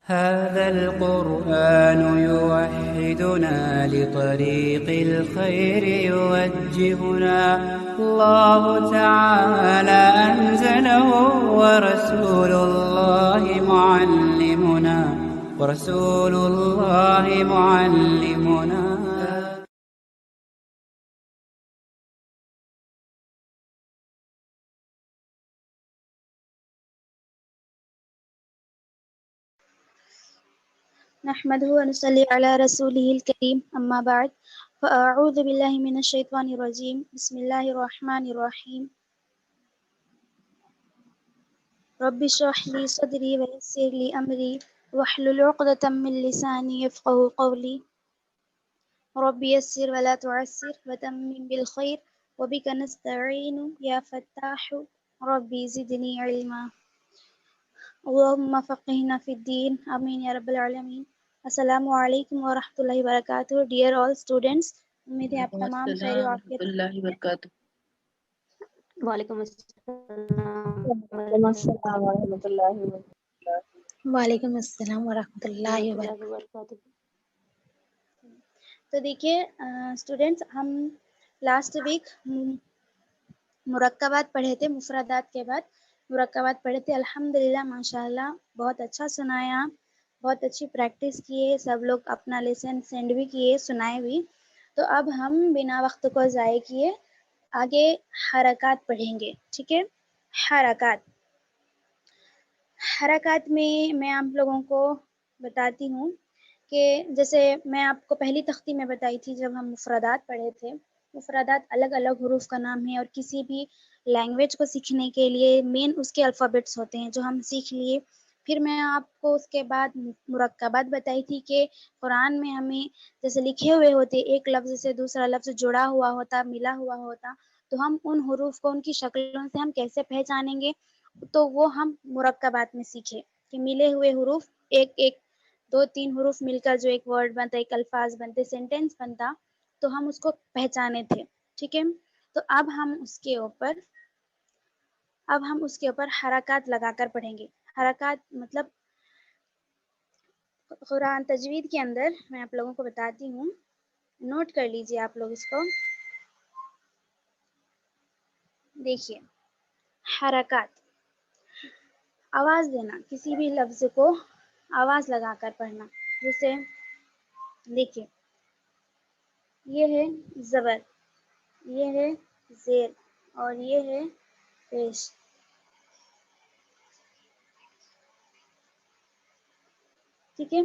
هذا القرآن يوحدنا لطريق الخير يوجهنا الله تعالى أنزله ورسول الله معلمنا نحمده ونصلي على رسوله الكريم أما بعد فأعوذ بالله من الشيطان الرجيم بسم الله الرحمن الرحيم رب اشرح لي صدري ويسر لي أمري واحلل عقدة من لساني يفقهوا قولي رب يسر ولا تعسر وتمم بالخير وبك نستعين يا فتاح ربي زدني علما اللهم فقهنا في الدين آمین یا رب العالمین. السلام علیکم ورحمۃ اللہ وبرکاتہ. ڈیئر آل اسٹوڈینٹس، امید ہے آپ وعلیکم تمام السلام خیر و ورحمۃ عافیت اللہ وبرکاتہ. وعلیکم السلام وعلیکم السلام ورحمۃ اللہ وبرکاتہ. وعلیکم السلام ورحمۃ اللہ وبرکاتہ. وبرکاتہ. تو دیکھیے اسٹوڈینٹس، ہم لاسٹ ویک مرکبات پڑھے تھے، مفردات کے بعد مرکبات پڑھے تھے. الحمدللہ ماشاءاللہ بہت اچھا سنایا، بہت اچھی پریکٹس کیے، سب لوگ اپنا لیسن سینڈ بھی کیے، سنائے بھی. تو اب ہم بنا وقت کو ضائع کیے آگے حرکات پڑھیں گے. ٹھیک ہے، حرکات میں آپ لوگوں کو بتاتی ہوں کہ جیسے میں آپ کو پہلی تختی میں بتائی تھی جب ہم مفردات پڑھے تھے. مفردات الگ الگ حروف کا نام ہے، اور کسی بھی لینگویج کو سیکھنے کے لیے مین اس کے الفابیٹس ہوتے ہیں جو ہم سیکھ لیے. پھر میں آپ کو اس کے بعد مرکبات بتائی تھی کہ قرآن میں ہمیں جیسے لکھے ہوئے ہوتے، ایک لفظ سے دوسرا لفظ جڑا ہوا ہوتا، ملا ہوا ہوتا، تو ہم ان حروف کو ان کی شکلوں سے ہم کیسے پہچانیں گے. تو وہ ہم مرکبات میں سیکھے کہ ملے ہوئے حروف، ایک ایک دو تین حروف مل کر جو ایک ورڈ بنتا، ایک الفاظ بنتے، سینٹینس بنتا، تو ہم اس کو پہچانے تھے. ٹھیک ہے، تو اب ہم اس کے اوپر حرکات لگا کر پڑھیں گے. حرکات مطلب قرآن تجوید کے اندر میں آپ لوگوں کو بتاتی ہوں، نوٹ کر لیجئے آپ لوگ اس کو. دیکھیے، حرکات، آواز دینا، کسی بھی لفظ کو آواز لگا کر پڑھنا. جیسے دیکھیے، یہ ہے زبر، یہ ہے زیر، اور یہ ہے پیش. ٹھیک ہے،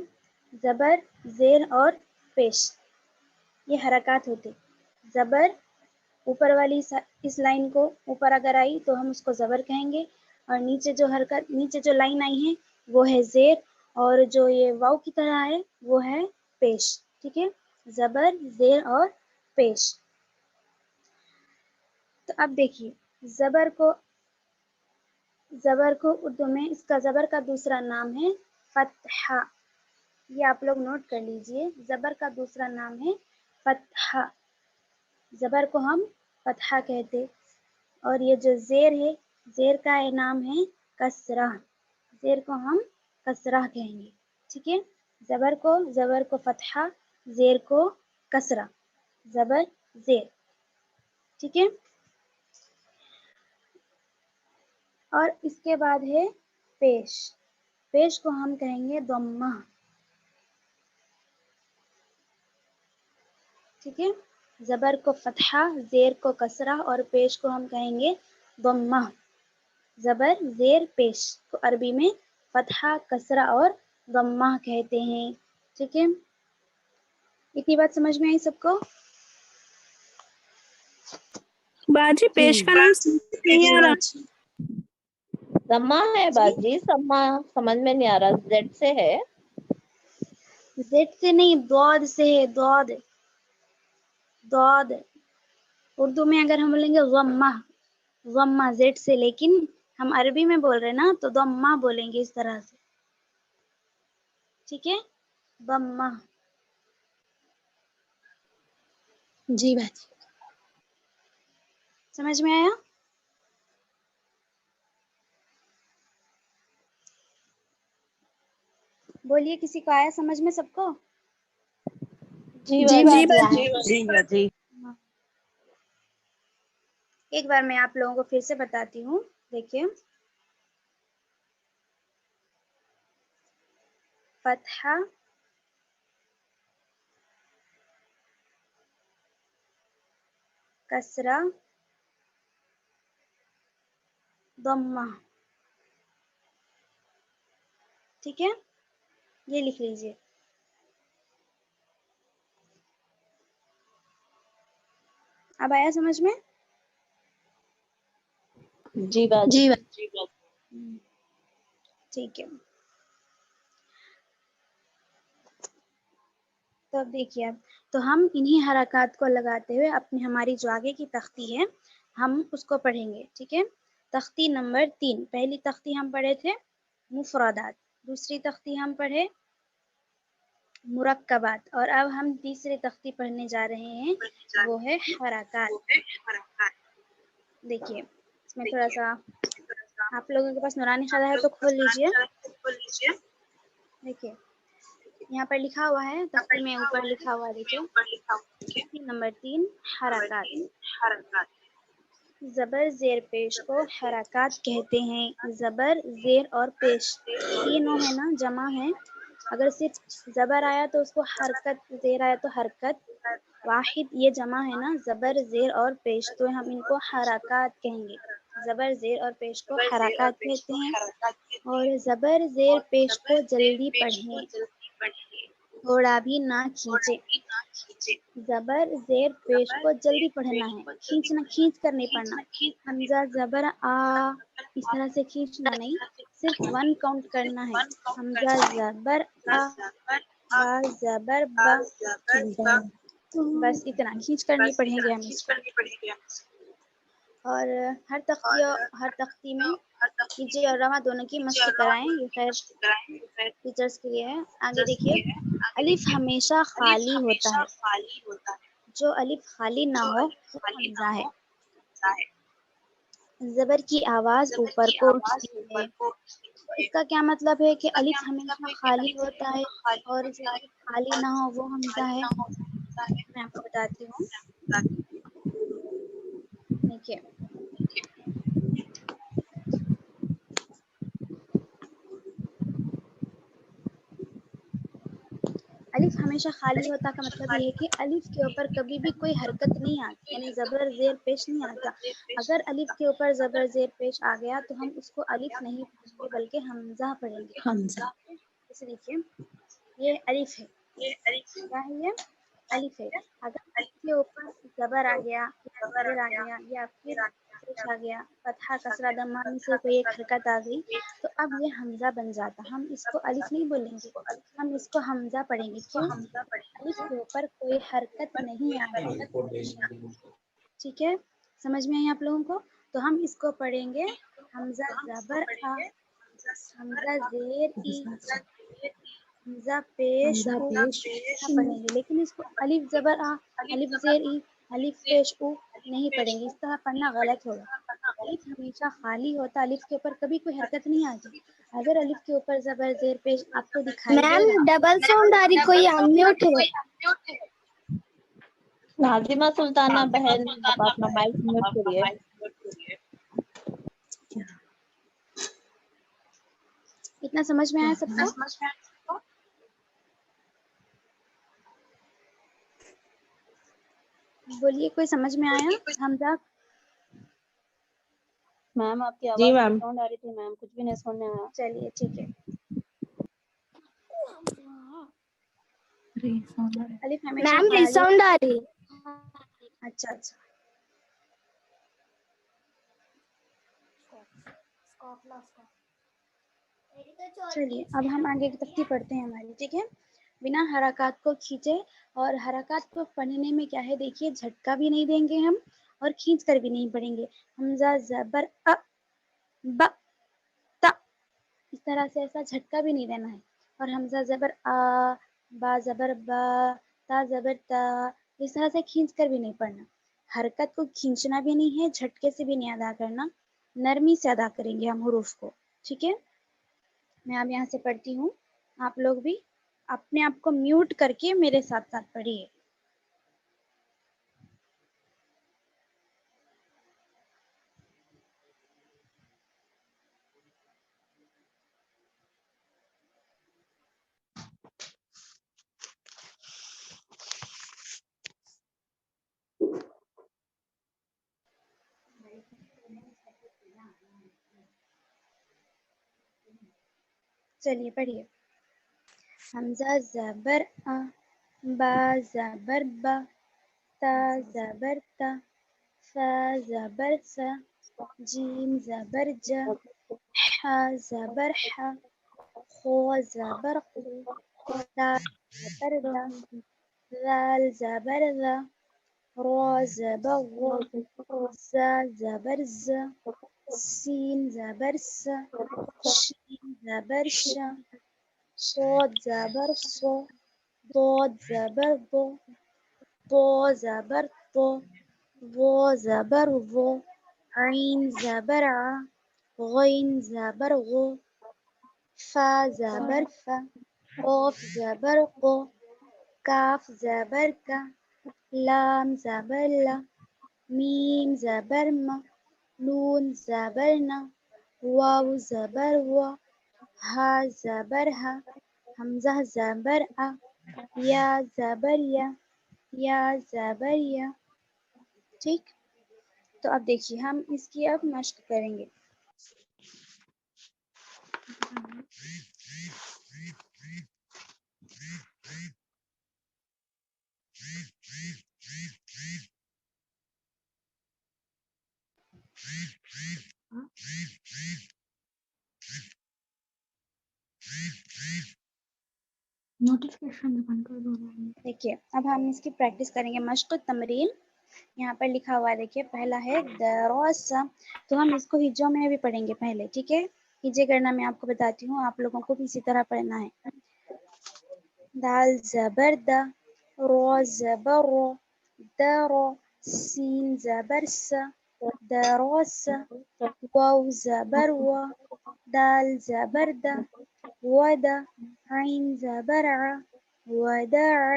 زبر، زیر اور پیش، یہ حرکات ہوتے. زبر اوپر والی اس لائن کو اوپر اگر آئی تو ہم اس کو زبر کہیں گے، اور نیچے جو لائن آئی ہے وہ ہے زیر، اور جو یہ واو کی طرح ہے وہ ہے پیش. ٹھیک ہے، زبر، زیر اور پیش. تو اب دیکھیے، زبر کو اردو میں اس کا زبر کا دوسرا نام ہے فتحہ. یہ آپ لوگ نوٹ کر لیجئے، زبر کا دوسرا نام ہے فتحہ. زبر کو ہم فتحہ کہتے. اور یہ جو زیر ہے، زیر کا نام ہے کسرہ، زیر کو ہم کسرہ کہیں گے. ٹھیک ہے، زبر کو فتحہ، زیر کو کسرہ، زبر، زیر. ٹھیک ہے، اور اس کے بعد ہے پیش. پیش کو ہم کہیں گے ضمہ. ٹھیک ہے، زبر کو فتحہ، زیر کو کسرہ، اور پیش کو ہم کہیں گے ضمہ. زبر، زیر، پیش کو عربی میں فتحہ، کسرہ اور ضمہ کہتے ہیں. ٹھیک ہے، اتنی بات سمجھ میں آئی سب کو؟ باجی پیش کا نام نہیں آ رہا. سما ہے باجی، سما سمجھ میں نہیں آ رہا، زیڈ سے ہے. زیڈ سے نہیں، ضاد سے ہے. ضاد اردو میں اگر ہم بولیں گے ضمہ زیڈ سے، لیکن ہم عربی میں بول رہے ہیں نا تو ضمہ بولیں گے اس طرح سے. ٹھیک ہے، ضمہ. جی باجی. سمجھ میں آیا؟ بولیے کسی کو آیا سمجھ میں سب کو؟ جی جی باجی باجی ایک بار میں آپ لوگوں کو پھر سے بتاتی ہوں، دیکھیے فتحہ، کسرہ، ضمہ، ٹھیک ہے، یہ لکھ لیجیے۔ اب آیا سمجھ میں؟ جی باجی ٹھیک ہے، تو اب دیکھیے اب تو ہم انہی حرکات کو لگاتے ہوئے اپنی ہماری جو آگے کی تختی ہے ہم اس کو پڑھیں گے، ٹھیک ہے۔ تختی نمبر 3، پہلی تختی ہم پڑھے تھے مفردات، دوسری تختی ہم پڑھے مرکبات، اور اب ہم تیسری تختی پڑھنے جا رہے ہیں، وہ ہے حرکات۔ دیکھیے اس میں تھوڑا سا آپ لوگوں کے پاس نورانی خلا ہے تو کھول لیجئے۔ دیکھیے یہاں پر لکھا ہوا ہے، تختی میں اوپر لکھا ہوا ہے، دیکھیے تختی نمبر 3 حرکات۔ زبر زیر پیش کو حرکات کہتے ہیں۔ زبر زیر اور پیش تینوں ہے نا، جمع ہے، اگر صرف زبر آیا تو اس کو حرکت، زیر آیا تو حرکت، واحد یہ جمع ہے نا، زبر زیر اور پیش، تو ہم ان کو حرکات کہیں گے۔ زبر زیر اور پیش کو حرکات کہتے ہیں، اور زبر زیر پیش کو جلدی پڑھیں، تھوڑا بھی نہ کھینچے۔ زبر زیر پیش کو جلدی پڑھنا ہے، کھینچنا، کھینچ کر نہیں پڑھنا۔ حمزہ زبر آ اس طرح سے کھینچنا نہیں، صرف 1 کاؤنٹ کرنا ہے۔ حمزہ زبر آ، با زبر با، بس اتنا کھینچ کر نہیں پڑھیں گے ہم اس کو۔ اور ہر تختی میں کیجیے اور رواں دونوں کی مشق کرائیں، یہ خیر ٹیچرز کے لیے ہے۔ آگے دیکھیے الف ہمیشہ خالی ہوتا ہے، جو الف خالی نہ ہو وہ حمزہ ہے۔ زبر کی آواز اوپر کو اٹھتی ہے، اس کا کیا مطلب ہے کہ الف ہمیشہ خالی ہوتا ہے اور جو الف خالی نہ ہو وہ حمزہ ہے۔ میں آپ کو بتاتی ہوں، دیکھیے الف ہمیشہ خالی ہوتا کا مطلب یہ ہے کہ الف کے اوپر کبھی بھی کوئی حرکت نہیں آتی، یعنی زبر زیر پیش نہیں آتا۔ اگر الف کے اوپر زبر زیر پیش آ گیا تو ہم اس کو الف نہیں پڑھیں گے بلکہ حمزہ پڑھیں گے۔ حمزہ جیسے دیکھیے یہ الف ہے، کیا ہے یہ؟ الف ہے۔ اگر اس کے اوپر زبر آ گیا یا زیر آ گیا یا پھر پیش آ گیا، فتحہ کسرہ ضمہ میں سے کوئی ایک حرکت آ گئی تو اب یہ حمزہ بن جاتا، ہم اس کو الف نہیں بولیں گے، ہم اس کو حمزہ پڑھیں گے۔ کیوں؟ الف کے اوپر کوئی حرکت نہیں آ رہی، ٹھیک ہے، سمجھ میں آئی آپ لوگوں کو؟ تو ہم اس کو پڑھیں گے حمزہ زبر آ، حمزہ زیر ای، حمزہ پیش حمزہ او، پیش پڑھیں گے، لیکن اس کو الف زبر آ، الف زیر ای، الف پیش او نہیں پڑھیں گے، اس طرح پڑھنا غلط ہوگا۔ الف ہمیشہ خالی ہوتا، الف کے اوپر کبھی کوئی حرکت نہیں آتی۔ اگر الف کے اوپر زبر زیر پیش آپ کو دکھائی دے میم رہا ڈبل ساؤنڈ آ رہی، کوئی انمیوٹ ہے؟ ناظمہ سلطانہ بہن آپ اپنا مائک میوٹ کریے۔ اتنا سمجھ میں آیا سب کو؟ بولیے کوئی سمجھ میں آیا؟ حمزہ میم آپ کی آواز ڈبل ساؤنڈ آ رہی تھی میم، کچھ بھی نہیں سننے آیا۔ چلیے ٹھیک ہے۔ الف ہمیشہ میم خالی، ریساؤنڈ آ رہی۔ اچھا اچھا، چلیے اب ہم آگے کی تختی پڑھتے ہیں ہماری، ٹھیک ہے، بنا حرکات کو کھینچے، اور حرکات کو پڑھنے میں کیا ہے دیکھیے، جھٹکا بھی نہیں دیں گے ہم اور کھینچ کر بھی نہیں پڑھیں گے۔ حمزہ زبر ا، ب، ت، اس طرح سے ایسا جھٹکا بھی نہیں دینا ہے، اور حمزہ زبر آ، با زبر با، تا زبر تا، اس طرح سے کھینچ کر بھی نہیں پڑھنا۔ حرکت کو کھینچنا بھی نہیں ہے، جھٹکے سے بھی نہیں ادا کرنا، نرمی سے ادا کریں گے ہم حروف کو، ٹھیک ہے۔ میں اب یہاں سے پڑھتی ہوں، آپ لوگ بھی اپنے آپ کو میوٹ کر کے میرے ساتھ ساتھ پڑھیے. چلیے پڑھیے. حمزہ زبر آ، با زبر با، تا زبر تا، فا زبر فا، جیم زبر جا، حا زبر حا، خو زبر خو، دال زبر دا، ذال زبر ذا، را زبر غو، زا زبر زا، سین زبر سا، شین زبر شا، صاد زبر صا، ضاد زبر ضا، طا زبر طا، ظا زبر ظا، عین زبر ع، غین زبر غا، فا زبر فا، قاف زبر قا، کاف زبر کا، لام زبر لا، میم زبر ما، نون زبر نا، واو زبر وا، ہا زبر ہا، حمزہ زبر آ، یا زبر یا زبر یا. ٹھیک، تو اب دیکھیے ہم اس کی اب مشق کریں گے. دیکھیے اب ہم اس کی پریکٹس کریں گے. مشق تمرین یہاں پر لکھا ہوا ہے، دیکھیے پہلا ہے دروسا، تو ہم اس کو ہجوں میں بھی پڑھیں گے پہلے. ٹھیک ہے، ہجے کرنا میں آپ کو بتاتی ہوں، آپ لوگوں کو بھی اسی طرح پڑھنا ہے. دال زبر دا، رو زبر رو، درو، سین زبر سا، دروسا، واو زبر وا، دال زبر دا، ودا، عین زبر ع، وداع،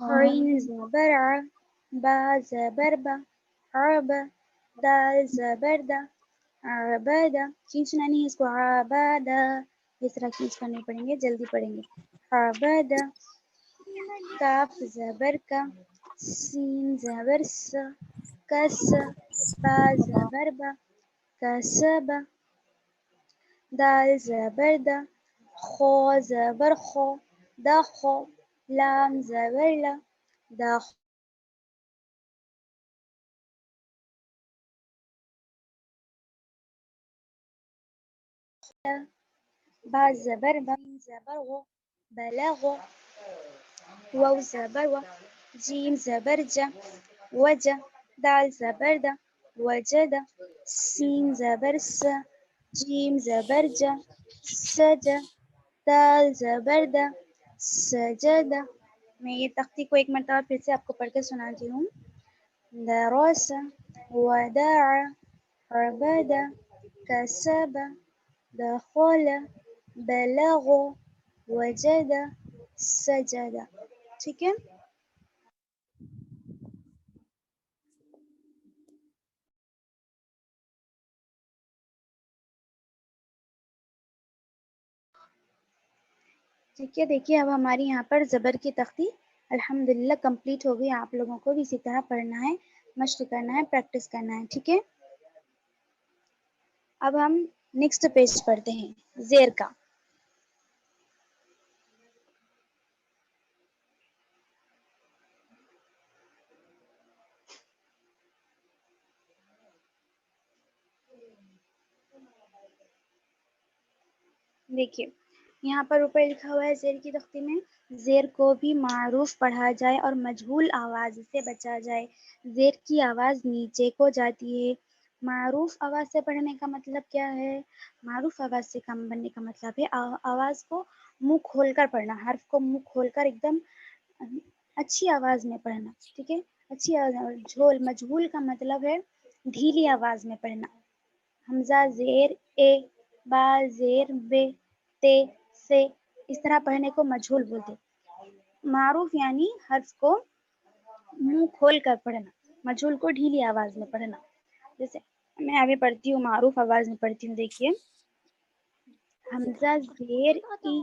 عین زبر ع، با زبر با، عبا، دال زبر دا، عبادہ. کھینچنا نہیں اس کو، عبادہ اس طرح کھینچ کر نہیں پڑھیں گے، جلدی پڑھیں گے. عبادہ، کاف زبر کا، سین زبر سا، کس، با زبر با، کسبا، دال زبر دا، خو زبر خو، دخو، لام زبر لا، دخ، با زبر با، زبر غو، بلغو، واو زبر و، جیم زبر جا، وجا، دال زبر دا، وجدا، سین زبر سا، جیم زبر جا، سجا، دال زبر دا، سجدہ. میں یہ تختی کو ایک مرتبہ پھر سے آپ کو پڑھ کے سناتی ہوں. درس، وداع، عبدا، کسب، دخل، بلغ، وجد، سجد. ٹھیک ہے، ٹھیک ہے. دیکھیے اب ہماری یہاں پر زبر کی تختی الحمدللہ کمپلیٹ ہو گئی. آپ لوگوں کو بھی اسی طرح پڑھنا ہے، مشق کرنا ہے، پریکٹس کرنا ہے. ٹھیک ہے، اب ہم نیکسٹ پیج پڑھتے ہیں، زیر کا. دیکھیے یہاں پر اوپر لکھا ہوا ہے زیر کی تختی میں، زیر کو بھی معروف پڑھا جائے اور مجہول آواز سے بچا جائے. زیر کی آواز نیچے کو جاتی ہے. معروف آواز سے پڑھنے کا مطلب کیا ہے؟ معروف آواز سے کام بننے کا مطلب ہے آواز کو منہ کھول کر پڑھنا، حرف کو منہ کھول کر ایک دم اچھی آواز میں پڑھنا. ٹھیک ہے، اچھی آواز. جھول، مجہول کا مطلب ہے ڈھیلی آواز میں پڑھنا. حمزہ زیر اے، با زیر بے، تے سے، اس طرح پڑھنے کو مجھول بولتے ہیں۔ معروف یعنی حرف کو منہ کھول کر پڑھنا، مجھول کو ڈھیلی آواز میں پڑھنا۔ جیسے میں آگے پڑھتی ہوں، معروف آواز میں پڑھتی ہوں، دیکھیے۔ حمزہ زیر ای،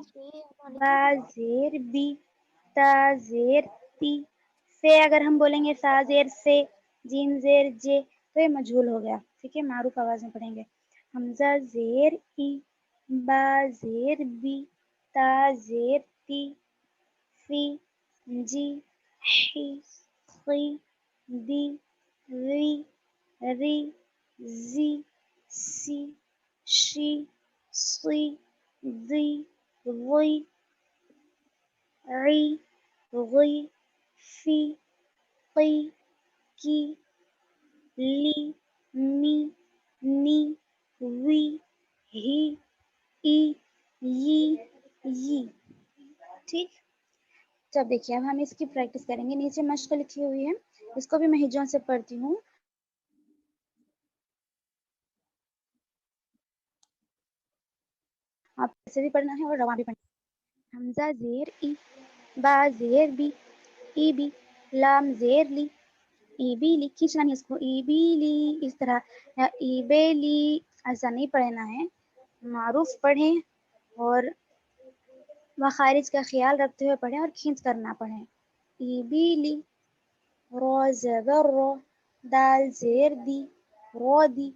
با زیر بی، تا زیر تی، سے اگر ہم بولیں گے سا زیر سے، جیم زیر جے، تو یہ مجھول ہو گیا، ٹھیک ہے، معروف آواز میں پڑھیں گے۔ حمزہ زیر ای، با زیر بی، تا زیر تی، فی، جی، حی، قی، دی، ری، ری، زی، سی، شی، صی، ضی، غی، عی، غی، فی، قی، کی، لی، می، نی، وی، ہی، ای، ی، ی، ٹھیک۔ جب دیکھیے اب ہم اس کی پریکٹس کریں گے، نیچے مشق لکھی ہوئی ہے، اس کو بھی میں ہجوں سے پڑھتی ہوں۔ آپ ایسے بھی پڑھنا ہے اور رواں بھی پڑھنا ہے۔ حمزہ زیر ای، با زیر بی، ای بی، لام زیر لی، ای بی لی، کھینچنا نہیں اس کو، ای بی لی، اس طرح، یا ای بے لی، ایسا نہیں پڑھنا ہے، معروف پڑھیں اور مخارج کا خیال رکھتے ہوئے پڑھیں اور کھینچ کر نہ پڑھیں۔ ای بی لی، رو زبر رو، دال زیر دی، رو دی،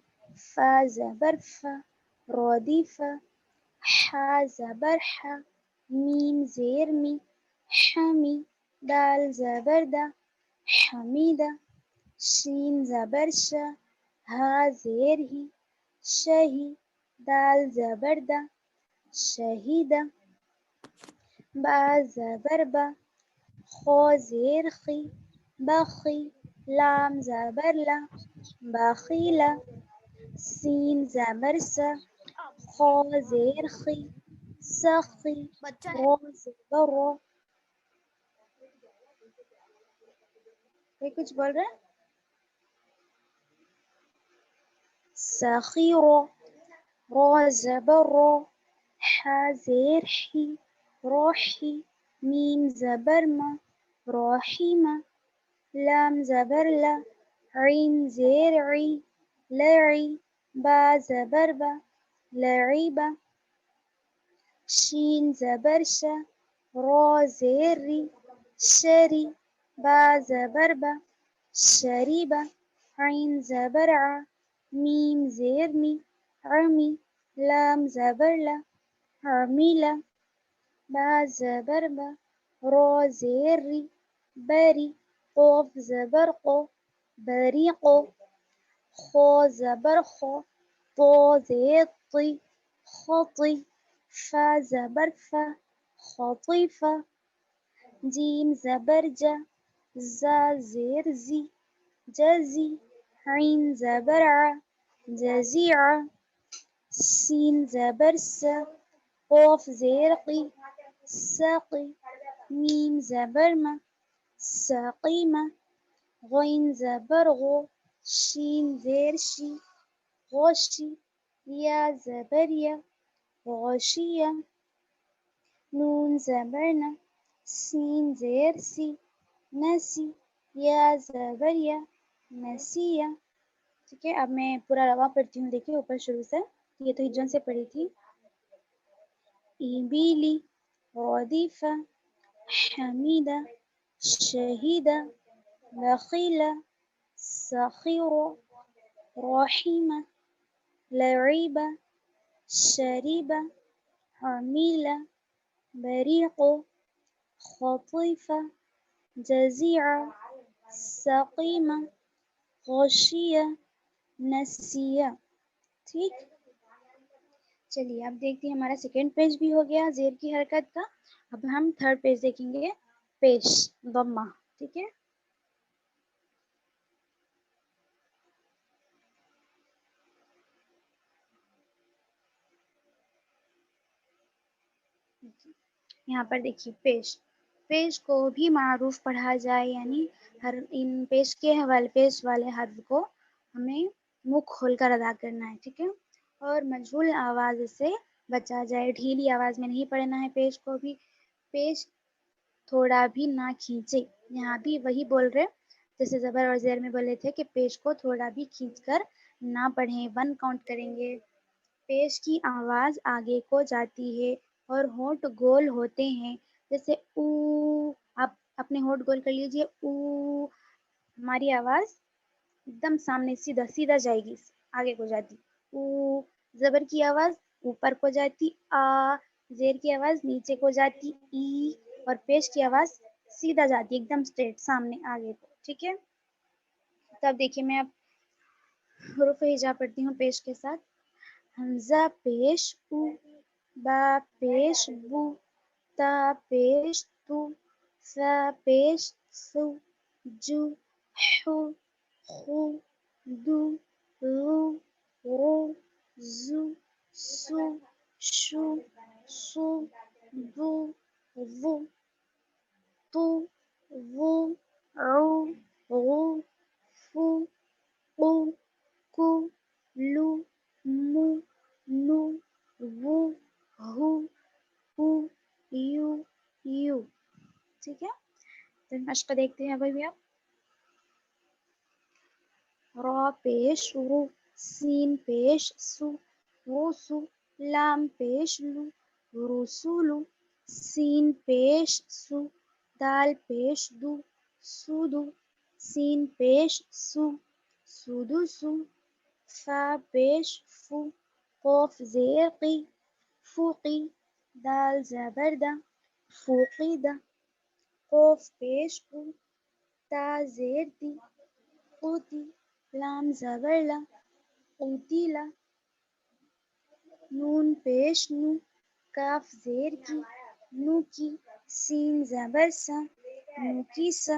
فا زبر فا، رو دی فا، حا زبر حا، میم زیر می، حمی، دال زبر دا، حمیدہ، شین زبر شا، ہا زیر ہی، شہی، دال زبر دا، شہیدہ، با زبر با، خو زیر خی، بخی، لام زبر لا، بخیلا، سین زبر سا، خو زیر خی، سخی، رو زبر رو۔ کوئی کچھ بول رہا ہے؟ سخیرو، رو زبر رو، حا زیر حی، روحی، میم زبر ما، روحیمہ، لام زبر لا، عین زیر عی، لعی، با زبر با، لعیبہ، شین زبر شا، رو زیر ری، شری، با زبر با، شریبہ، عین زبر ع، میم زیر می، عمی، لام زبر لا، عمیلہ، با زبر با، رو زیر ری، بری، قوف زبر قو، بریقو، خو زبر خو، طو زیر طی، خطی، فا زبر فا، خطیفہ، جیم زبر جا، زا زیر زی، جزی، عین زبر ع، جزیعہ، سین زبر سا، قوف زیر قی، ساقی، میم زبر ما، ساقیمہ، غین زبر غو، شین زیر شی، غوشی، یا زبر یا، غوشیہ، نون زبر نا، سین زیر سی، نسی، یا زبر یا، نسیہ۔ ٹھیک ہے، اب میں پورا رواں پڑھتی ہوں، دیکھیے اوپر شروع سے، یہ تو ہجن سے پڑھی تھی۔ ایبیلی، ردیفہ، حمیدہ، شہیدہ، بخیلہ، سخیرہ، رحیمہ، لعیبہ، شریبہ، عمیلہ، بریقہ، خطیفہ، جزیعہ، سقیمہ، غشیہ، نسیہ۔ ٹھیک، چلیے اب دیکھتے ہیں، ہمارا سیکنڈ پیج بھی ہو گیا زیر کی حرکت کا۔ اب ہم تھرڈ پیج دیکھیں گے، پیش ضمہ، ٹھیک ہے۔ یہاں پر دیکھیے پیش، پیش کو بھی معروف پڑھا جائے، یعنی ہر ان پیش کے حوالے، پیش والے حرف کو ہمیں منہ کھول کر ادا کرنا ہے، ٹھیک ہے، اور مجھول آواز سے بچا جائے. ڈھیلی آواز میں نہیں پڑھنا ہے پیش کو بھی. پیش تھوڑا بھی نہ کھینچے. یہاں بھی وہی بول رہے جیسے زبر اور زیر میں بولے تھے کہ پیش کو تھوڑا بھی کھینچ کر نہ پڑھیں. 1 کاؤنٹ کریں گے. پیش کی آواز آگے کو جاتی ہے اور ہونٹ گول ہوتے ہیں. جیسے او، آپ اپنے ہونٹ گول کر لیجئے. او، ہماری آواز ایک دم سامنے سیدھا سیدھا جائے گی، آگے کو جاتی. او، زبر کی آواز اوپر کو جاتی. آ، زیر کی آواز نیچے کو جاتی. ای، اور پیش کی آواز سیدھا جاتی ایک دم اسٹریٹ سامنے آگے کو. ٹھیک ہے. تو اب دیکھیے میں اب حروف ہجا پڑھتی ہوں پیش کے ساتھ. حمزہ پیش او، با پیش بو، تا پیش تو، سا پیش سو، جو، حو، خو، دو، رو، رو، زو، سو، شو، سو، دو، وو، تو، وہ، عو، غو، فو، قو، کو، لو، مو، نو، وہ، ہو، ہو، یو، یو. ٹھیک ہے. تو مشق دیکھتے ہیں ابھی بھی آپ. را پیش رو، سین پیش سو، روسو، لام پیش لو، رسولو، سین پیش سو، دال پیش دو، سودو، سین پیش سو، سودوسو، فا پیش فو، قوف زیر قی، فوقی، دال زبر دا، فوقیدہ، قوف پیش قو، تا زیر دی، قوتی، لام زبر لا، قوتیلا، نون پیش نو، کاف زیر کی، نو کی، سین زبر سا، نو کی سا.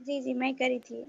جی جی میں کری تھی.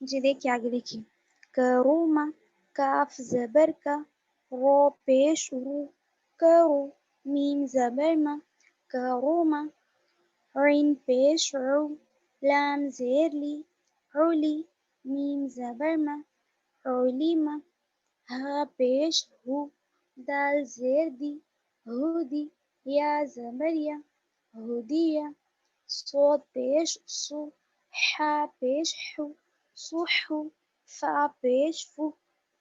جی دیکھیے آگے دیکھیے. کروما، کاف زبر کا، رو پیش رو، کرو، میم زبر ما، کروما، عین پیش عو، لام زیر لی، علی، میم زبر ما، علیما، ہا پیش ہو، دال زیر دی، ہودی، یا زبر یا، ہودیہ، صاد پیش سو، حا پیش حو، صحو، فا پیش فو،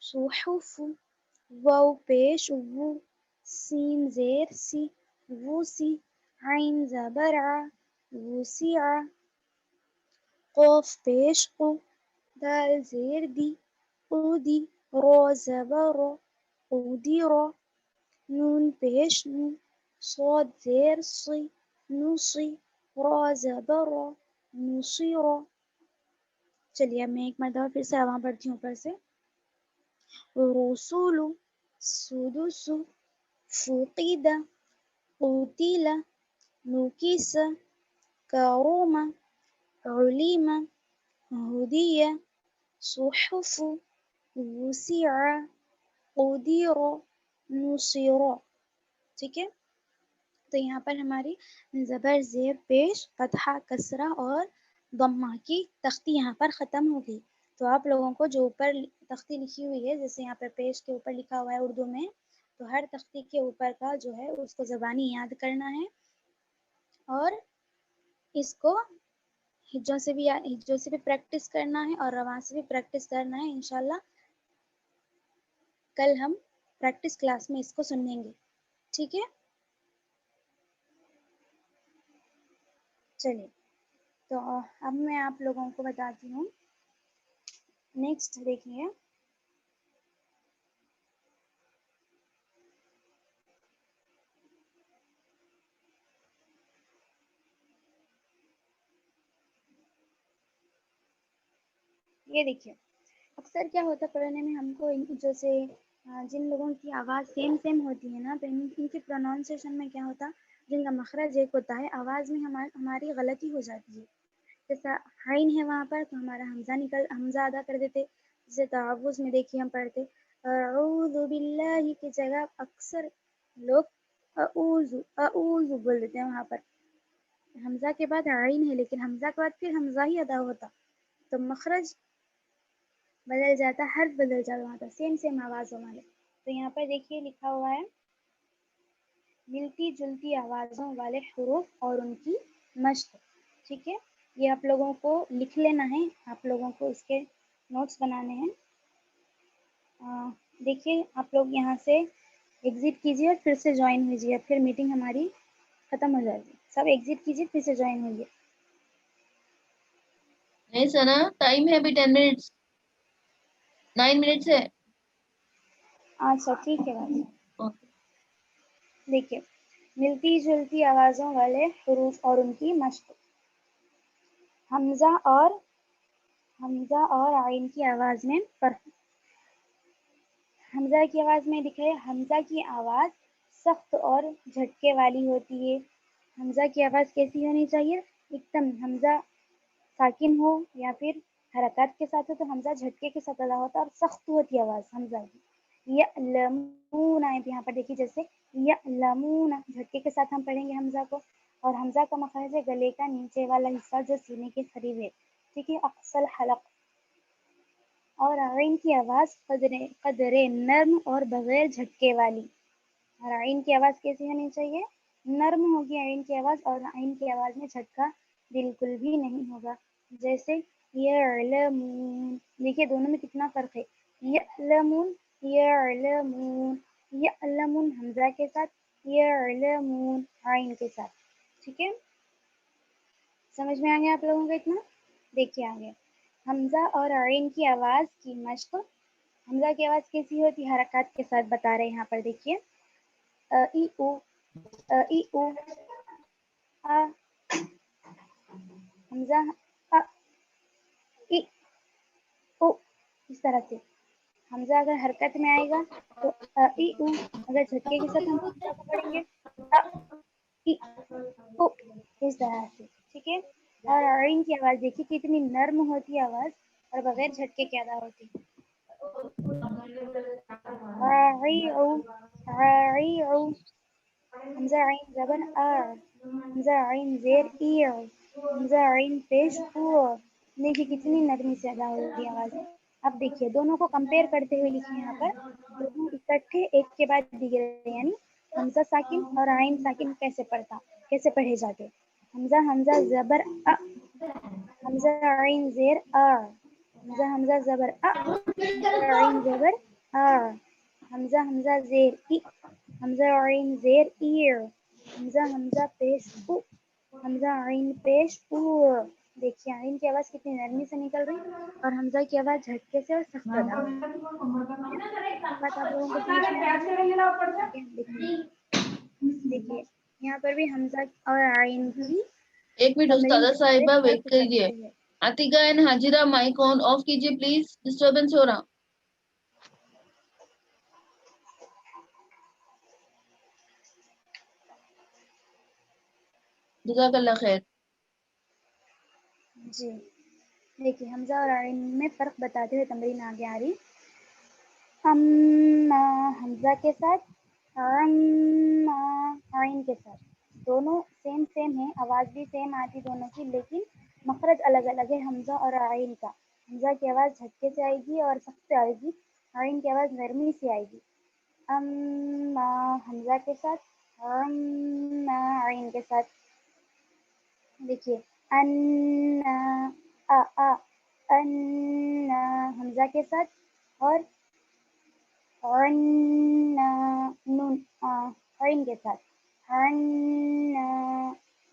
صحفو، واو پیش وو، سین زیر سی، ووسی، عین زبر ع، وسع، قوف پیش قو، دال زیر دی، قودی، را زبر را، قودیرا، نون پیش نو، صاد زیر صی، نوصی، را زبر را، نصیرا. چلیے اب میں ایک مرتبہ پھر سے آواں پڑھتی ہوں اوپر سے. رسول، سدس، فقد، قتل، نکس، کرم، علم، ہدی، صحف، وسع، قدر، نصر. ٹھیک ہے. تو یہاں پر ہماری زبر زیر پیش فتحہ کسرہ اور ضمہ کی تختی یہاں پر ختم ہو گئی. تو آپ لوگوں کو جو اوپر تختی لکھی ہوئی ہے جیسے یہاں پر پیش کے اوپر لکھا ہوا ہے اردو میں، تو ہر تختی کے اوپر کا جو ہے اس کو زبانی یاد کرنا ہے اور اس کو ہجوں سے بھی پریکٹس کرنا ہے اور رواں سے بھی پریکٹس کرنا ہے. انشاءاللہ کل ہم پریکٹس کلاس میں اس کو سنیں گے. ٹھیک ہے. چلیے تو اب میں آپ لوگوں کو بتاتی ہوں. نیکسٹ دیکھیے. یہ دیکھیے اکثر کیا ہوتا ہے پڑھنے میں ہم کو جیسے جن لوگوں کی آواز سیم ہوتی ہے نا تو ان کی پروننسیشن میں کیا ہوتا جن کا مخرج ایک ہوتا ہے آواز میں ہماری غلطی ہو جاتی ہے. جیسا عین ہے وہاں پر تو ہمارا حمزہ ادا کر دیتے. جیسے تعوذ میں دیکھیے ہم پڑھتے اعوذ باللہ کی جگہ اکثر لوگ اعوذ بول دیتے ہیں. وہاں پر حمزہ کے بعد عین ہے لیکن حمزہ کے بعد پھر حمزہ ہی ادا ہوتا تو مخرج بدل جاتا, حرف بدل جاتا وہاں پر سیم آواز والے. تو یہاں پر دیکھیے لکھا ہوا ہے ملتی جلتی آوازوں والے حروف اور ان کی مشق. ٹھیک ہے, یہ آپ لوگوں کو لکھ لینا ہے, آپ لوگوں کو اس کے نوٹس بنانے ہیں. دیکھیے آپ لوگ یہاں سے ایگزٹ کیجیے اور پھر سے جوائن ہوجیے, پھر میٹنگ ہماری ختم ہو جائے گی. سب ایگزٹ کیجیے پھر سے جوائن ہوئیے. نہیں سنا, ٹائم ہے ابھی 10 منٹس, 9 منٹس ہے. اچھا ٹھیک ہے بھائی. دیکھیے ملتی جلتی آوازوں والے حروف اور ان کی مشق. حمزہ اور عین کی آواز میں فرق. حمزہ کی آواز میں دکھائے حمزہ کی آواز سخت اور جھٹکے والی ہوتی ہے. حمزہ کی آواز کیسی ہونی چاہیے, ایک دم حمزہ ساکن ہو یا پھر حرکات کے ساتھ ہو تو حمزہ جھٹکے کے ساتھ ادا ہوتا ہے اور سخت ہوتی ہے آواز حمزہ کی. یعلمون یہاں پر دیکھیے جیسے یعلمون جھٹکے کے ساتھ ہم پڑھیں گے حمزہ کو, اور حمزہ کا مخرج ہے گلے کا نیچے والا حصہ جو سینے کے قریب ہے. ٹھیک ہے, اقصی الحلق. اور عین کی آواز قدر نرم اور بغیر جھٹکے والی. اور عین کی آواز کیسی ہونی چاہیے, نرم ہوگی عین کی آواز, اور عین کی آواز میں جھٹکا بالکل بھی نہیں ہوگا. جیسے یعلمون, دیکھیے دونوں میں کتنا فرق ہے. یعلمون یعلمون یعلمون حمزہ کے ساتھ, یعلمون عین کے ساتھ. ٹھیک ہے, سمجھ میں آ گیا آپ لوگوں کو اتنا. دیکھیے آگے حمزہ اور عین کی آواز کی مشق. حمزہ کی آواز کیسی ہوتی ہے, حرکات کے ساتھ بتا رہے ہیں یہاں پر دیکھیے ای او ای او آ. حمزہ ای او اس طرح سے. حمزہ اگر حرکت میں آئے گا تو ای او, اگر جھٹکے کے ساتھ ہم حمزہ کو پڑھیں گے ای او اس طرح سے. ٹھیک ہے, اور عین کی آواز دیکھیے کتنی نرم ہوتی ہے آواز اور بغیر جھٹکے کے ادا ہوتی ہے. حمزہ عین زبر آ, حمزہ عین زیر ای, حمزہ عین پیش او. دیکھیے کتنی نرمی سے ادا ہوتی ہے آواز. اب دیکھیے دونوں کو کمپیئر کرتے ہوئے لکھے یہاں پر دونوں اکٹھے ایک کے بعد دیگرے, یعنی حمزہ ساکن اور عین ساکن کیسے پڑھے جاتے. حمزہ زبر ا, حمزہ عین زیر آ, حمزہ زبر ا, حمزہ عین زبر آ, حمزہ زیر ای, حمزہ عین زیر ای, حمزہ پیش او, حمزہ عین پیش او. دیکھیے عین کی آواز کتنی نرمی سے نکل رہی اور حمزہ کی آواز جھٹکے سے اور سخت ادا ہو رہی. یہ بات آپ لوگوں کو سمجھ میں آ گئی. آگے ہم دیکھیے یہاں پر بھی حمزہ اور عین کی ایک منٹ تمرین استاذہ کے ساتھ صاحبہ ویٹ فرق کریے. کرتے ہیں. Atiqa and Hajra mic on off کیجیے پلیز, ڈسٹربنس ہو رہا. جزاک اللہ خیر. جی دیکھیے حمزہ اور عین میں فرق بتاتے ہوئے تمرین آگے آ رہی. اما حمزہ کے ساتھ, اما عین کے ساتھ. دونوں سیم ہے, آواز بھی سیم آتی دونوں کی, لیکن مخرج الگ الگ ہے حمزہ اور عین کا. حمزہ کی آواز جھٹکے سے آئے گی اور سخت سے آئے گی, عین کی آواز نرمی سے آئے گی. اما حمزہ کے ساتھ, اما عین کے ساتھ. دیکھیے انا آ انا حمزہ کے ساتھ, اور عنا نون عین کے ساتھ. عنا,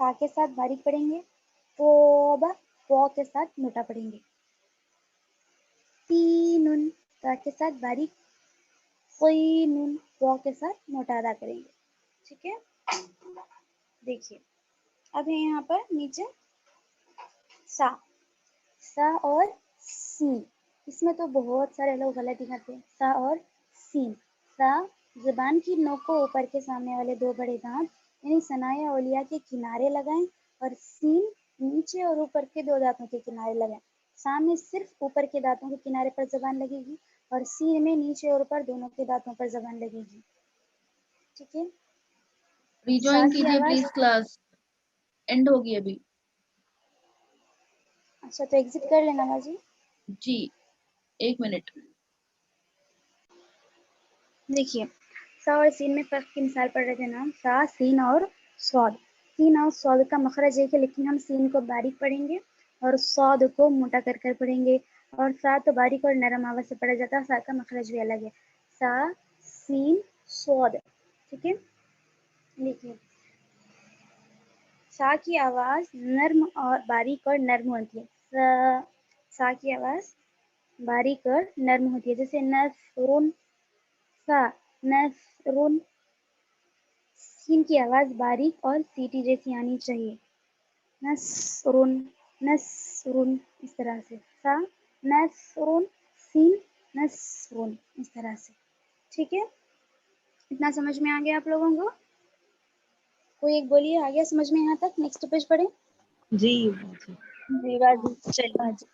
تا کے ساتھ باریک پڑھیں گے. توبہ پو کے ساتھ موٹا پڑھیں گے. تینن تا کے ساتھ باریک. قینن پو کے ساتھ موٹا ادا کریں گے. ٹھیک ہے. دیکھیے اب ہے یہاں پر نیچے سا. سا اور سین. اس میں تو بہت سارے لوگ غلطی کرتے ہیں. سا اور سین. سا زبان کی نوک کو اوپر کے سامنے والے دو بڑے دانت یعنی ثنایا اولیہ کے کنارے لگائیں اور سین نیچے اور اوپر کے دو دانتوں کے کنارے لگائیں. سا میں صرف اوپر کے دانتوں کے کنارے پر زبان لگے گی اور سین میں نیچے اور اوپر دونوں کے دانتوں پر زبان لگے گی. ٹھیک ہے. ریجوائن کیجیے پلیز, کلاس اینڈ ہوگی ابھی. اچھا تو ایگزٹ کر لینا باجی. جی 1 منٹ. دیکھیے سا اور سین میں فرق کی مثال پڑھ رہے تھے نا. سا سین اور صاد. سین اور صاد کا مخرج ایک ہے لیکن ہم سین کو باریک پڑھیں گے اور صاد کو موٹا کر کر پڑھیں گے. اور سا تو باریک اور نرم آواز سے پڑھا جاتا ہے. سا کا مخرج بھی الگ ہے. سا سین صاد. ٹھیک ہے. دیکھیے سا کی آواز نرم اور باریک اور نرم ہوتی ہے. سا کی آواز باریک اور نرم ہوتی ہے. جیسے نصرن سا نصرن. سین کی آواز باریک اور سیٹی جیسی آنی چاہیے. نصرن نصرن اس طرح سے. سا نصرن سین نصرن اس طرح سے. ٹھیک ہے. اتنا سمجھ میں آ گیا آپ لوگوں کو؟ کوئی ایک بولیے آ گیا سمجھ میں یہاں تک؟ نیکسٹ پیج پڑھیں. جی جی باجی. چلیے باجی.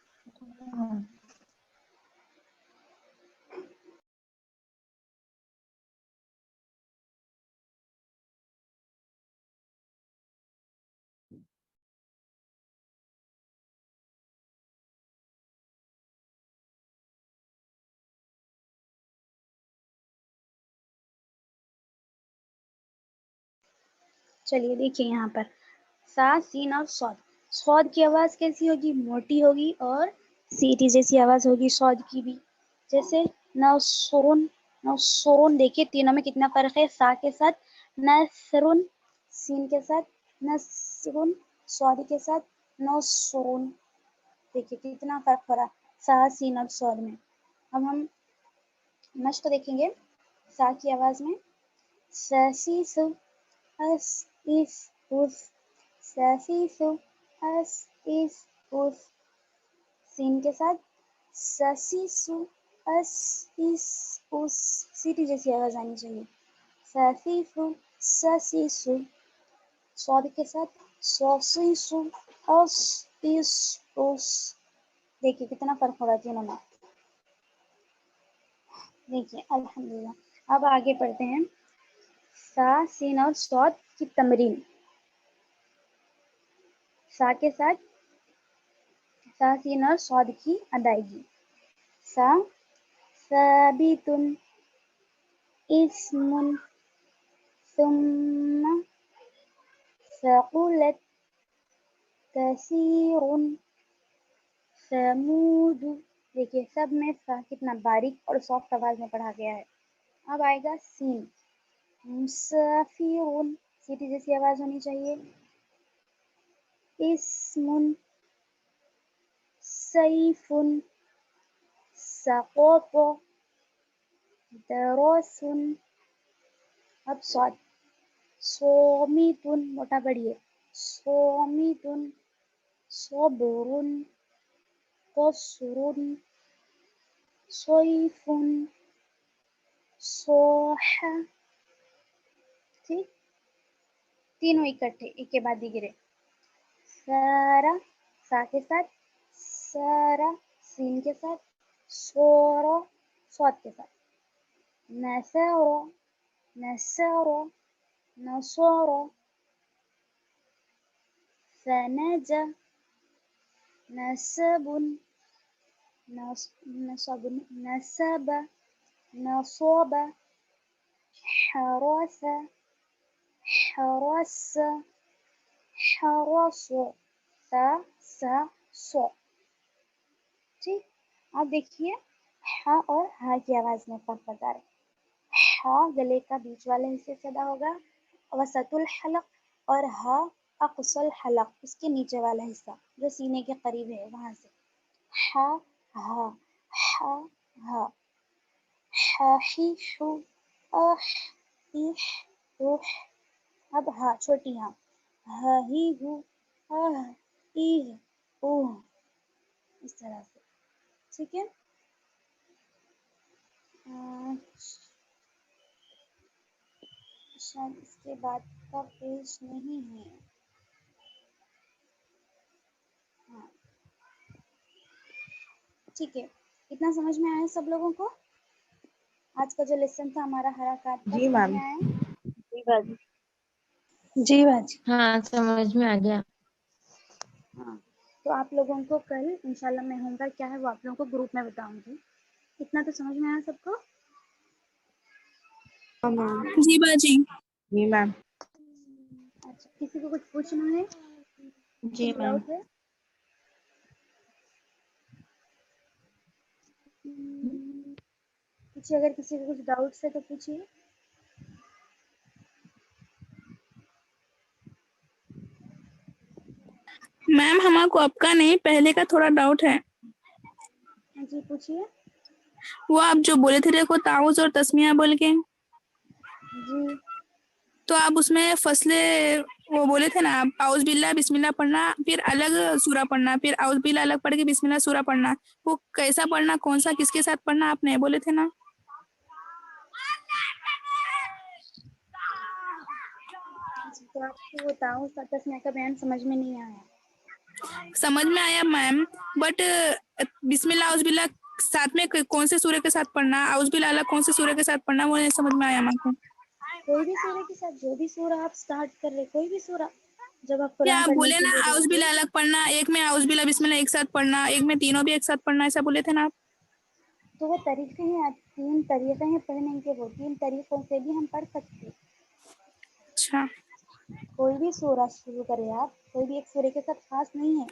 چلیے دیکھیے یہاں پر سا سین اور صاد. صاد کی آواز کیسی ہوگی؟ موٹی ہوگی اور سیٹی جیسی آواز ہوگی صاد کی بھی. جیسے نصرن نصرن. دیکھیے تینوں میں کتنا فرق ہے. سا کے ساتھ نصرن, سین کے ساتھ نصرن, صاد کے ساتھ نصرن. دیکھیے کتنا فرق ہو رہا سا سین اور صاد میں. اب ہم مشق دیکھیں گے سا کی آواز میں. سی سو اس اس اس. سی سو اس اس اس. سین کے ساتھ سی سو اس اس اس. سیٹی جیسی آواز آنی چاہیے. سی سو سی سو. صاد کے ساتھ سی سو اس اس اس. دیکھیے کتنا فرق ہو رہا ہے تینوں میں. دیکھیے الحمدللہ. اب آگے پڑھتے ہیں سا سین اور صاد کی تمرین. سا کے ساتھ سا سین اور صاد کی ادائیگی. سا ثابت اسم ثم ثقلت کثیر ثمود. دیکھیے سب میں سا کتنا باریک اور سافٹ آواز میں پڑھا گیا ہے. اب آئے گا سین. مسافر. سیٹی جیسی آواز ہونی چاہیے. اسم سیف سقط درس. اب صاد. صامت. موٹا پڑھیے. صامت صبر قصر صیف صاح. ٹھیک. تینوں اکٹھے ایک کے بعد دیگرے. سارا سا کے ساتھ. سارا سین کے ساتھ. سورا صاد کے ساتھ. نصر نصر نصر. فنجا نسب نصب نسب نصب. حرس حرس حرس. سا سا سو. ٹھیک. اب دیکھیے ہا اور ہا کی آواز میں فرق بتا رہے. ہا گلے کا بیچ والے حصے سے ادا ہوگا وسط الحلق اور ہا اقصى الحلق اس کے نیچے والا حصہ جو سینے کے قریب ہے وہاں سے. ہا ہا ہا ہا حی شو اح ایح اوح. اب ہا چھوٹی ہاں. ہا ہی ہو آہ ایہ اوہ. اس طرح سے ٹھیک ہے. شاید اس کے بعد کا پیج نہیں ہے. ہاں ٹھیک ہے. اتنا سمجھ میں آیا سب لوگوں کو؟ آج کا جو لیسن تھا ہمارا حرکات کا جی سمجھ میم. میں آیا؟ جی باجی. جی باجی. ہاں سمجھ میں آ گیا. ہاں تو آپ لوگوں کو کل انشاءاللہ میں ہوم ورک کیا ہے وہ آپ لوگوں کو گروپ میں بتاؤں گی. اتنا تو سمجھ میں آیا سب کو؟ جی باجی. جی میم. اچھا کسی کو کچھ پوچھنا ہے؟ جی کچھ میم. ڈاؤٹ ہے؟ پوچھیے اگر کسی کو کچھ ڈاؤٹس ہے تو پوچھیے. میم ہمارے کو اب کا نہیں پہلے کا تھوڑا ڈاؤٹ ہے. ہاں جی پوچھیے. وہ آپ جو بولے تھے دیکھو تعوذ اور تسمیہ بول کے جی تو آپ اس میں فصلے وہ بولے تھے نا آپ اعوذ باللہ بسم اللہ پڑھنا پھر الگ سورہ پڑھنا پھر اعوذ باللہ الگ پڑھ کے بسم اللہ سورہ پڑھنا وہ کیسا پڑھنا کون سا کس کے ساتھ پڑھنا آپ نہیں بولے تھے نا. تو آپ کو وہ تعوذ اور تسمیہ کا بیان سمجھ میں نہیں آیا؟ سمجھ میں آیا میم بٹ بسم اللہ اعوذ باللہ ساتھ میں کون سے سورہ کے ساتھ پڑھنا اعوذ باللہ الگ کون سے سورہ کے ساتھ پڑھنا وہ نہیں سمجھ میں آیا میرے کو. کوئی بھی سورہ کے ساتھ جو بھی سورہ آپ اسٹارٹ کر رہے کوئی بھی سورہ جب آپ کیا قرآن آپ پڑھنے بولے کے نا لیے اعوذ بیٹھے. باللہ الگ پڑھنا ایک میں اعوذ باللہ بسم اللہ ایک ساتھ پڑھنا ایک میں تینوں بھی ایک ساتھ پڑھنا ایسا بولے تھے نا آپ. تو وہ طریقے ہیں 3 طریقے ہیں پڑھنے کے وہ 3 طریقوں سے بھی ہم پڑھ سکتے. اچھا. کوئی بھی سورہ شروع کرے آپ کوئی بھی ایک سورہ کے ساتھ خاص نہیں ہے.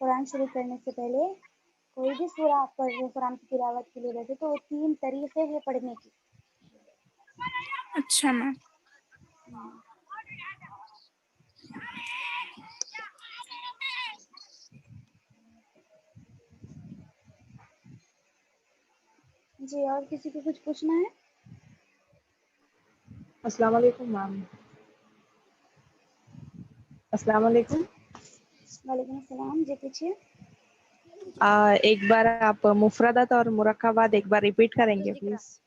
قرآن شروع کرنے سے پہلے کوئی بھی سورہ آپ پڑھ رہے قرآن کی تلاوت کے لیے بیٹھے تو وہ 3 طریقے ہیں پڑھنے کی. اچھا میم. جی اور کسی کو کچھ پوچھنا ہے؟ السلام علیکم میم. السلام علیکم. وعلیکم السلام. جی پوچھیے. ایک بار آپ مفردات اور مرکبات ایک بار ریپیٹ کریں گے پلیز.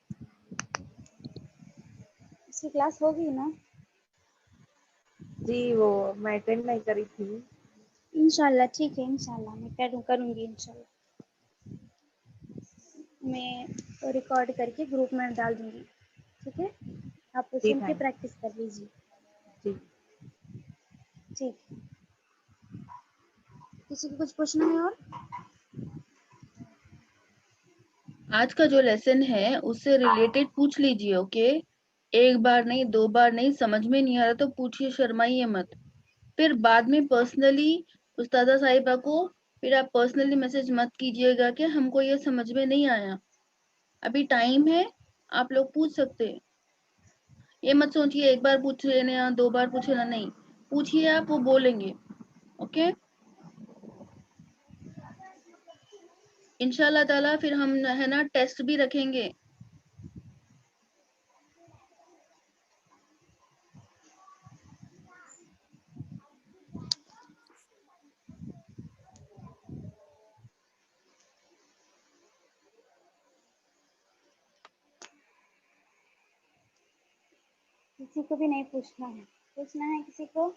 اس کی کلاس ہوگی نا؟ جی وہ میں اٹینڈ نہیں کری تھی. انشاءاللہ ٹھیک ہے انشاءاللہ میں کروں گی انشاءاللہ. میں ریکارڈ کر کے گروپ میں ڈال دوں گی. ٹھیک ہے آپ کو جی سن کے تھینک. پریکٹس کر لیجیے. جی. ٹھیک ہے. کسی کو کچھ پوچھنا ہے اور؟ آج کا جو لیسن ہے اس سے ریلیٹڈ پوچھ لیجیے. اوکے ایک بار نہیں 2 بار نہیں سمجھ میں نہیں آ رہا تو پوچھیے شرمائیے مت. پھر بعد میں پرسنلی استاذہ صاحبہ کو پھر آپ پرسنلی میسج مت کیجیے گا کہ ہم کو یہ سمجھ میں نہیں آیا. ابھی ٹائم ہے آپ لوگ پوچھ سکتے. یہ مت سوچیے ایک بار پوچھ لینا یا 2 بار پوچھ لینا نہیں پوچھیے آپ وہ بولیں گے. اوکے انشاء اللہ تعالی پھر ہم ہے نا ٹیسٹ بھی رکھیں گے. کسی کو بھی نہیں پوچھنا ہے کسی کو.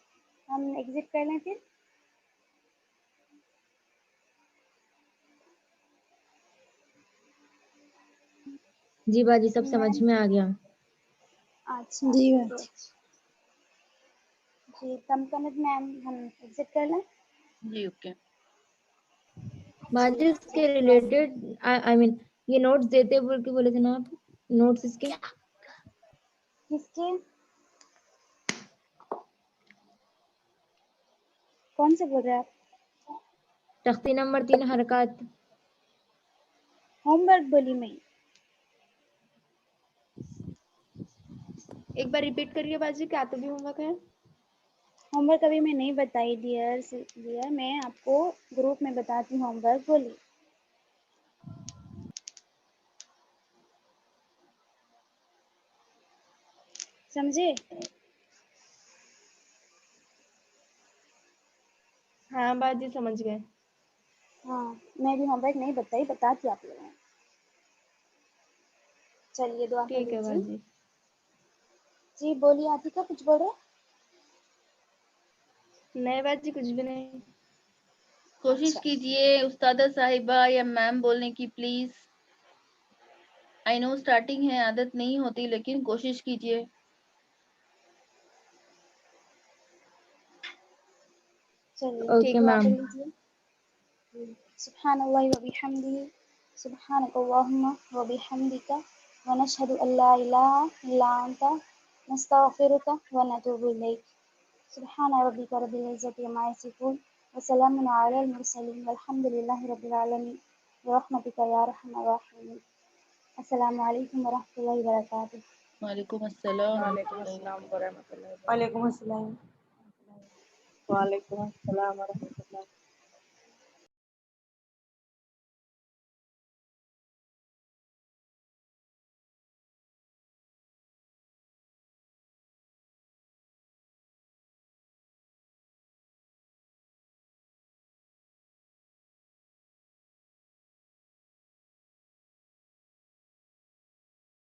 ہم ایگزٹ کر لیں پھر. جی باجی سب سمجھ میم میں آ گیا. اچھا جی تو باجی. جی تمکنت میم ہم ایگزٹ کر لیں. جی اوکے. جی باجی اس کے ریلیٹڈ آئی مین یہ نوٹس دیتے بول کے بولے تھے نا آپ نوٹس اس کے. کس کے؟ کون سے بول رہے ہیں آپ؟ تختی نمبر 3 حرکات. ہوم ورک بولی میں. ایک بار ریپیٹ کریے باجی کیا تو بھی ہوم ورک ہے. ہوم ورک ابھی میں نہیں بتائی ڈیئر میں آپ کو گروپ میں بتاتی ہوں ہوم ورک. بولیے. سمجھے؟ ہاں باجی سمجھ گئے. ہاں میں بھی ہوم ورک نہیں بتائی، بتاتی آپ لوگوں. چلیے دعا کر ٹھیک ہے لیجیے. باجی. جی بولیے عاطفہ کچھ بولے. نہیں باجی کچھ بھی نہیں. کوشش اچھا کیجیے استادہ صاحبہ یا میم بولنے کی پلیز. آئی نو اسٹارٹنگ ہے عادت نہیں ہوتی لیکن کوشش کیجیے. چلیے اوکے دعا کر میم. لیجیے. سبحان اللہ و بحمدہ سبحانک اللہم و بحمدک ونشہد ان لا الہ الا انت نستغفرک ونتوب الیک. سبحان ربک رب العزۃ عما یصفون وسلام علی المرسلین والحمد للہ رب العالمین برحمتک یا ارحم الراحمین. السلام علیکم ورحمۃ اللہ وبرکاتہ. وعلیکم السلام ورحمۃ وعلیکم اللہ السلام وبرکاتہ. ورحمۃ اللہ وبرکاتہ. وعلیکم السلام. وعلیکم السلام ورحمۃ اللہ.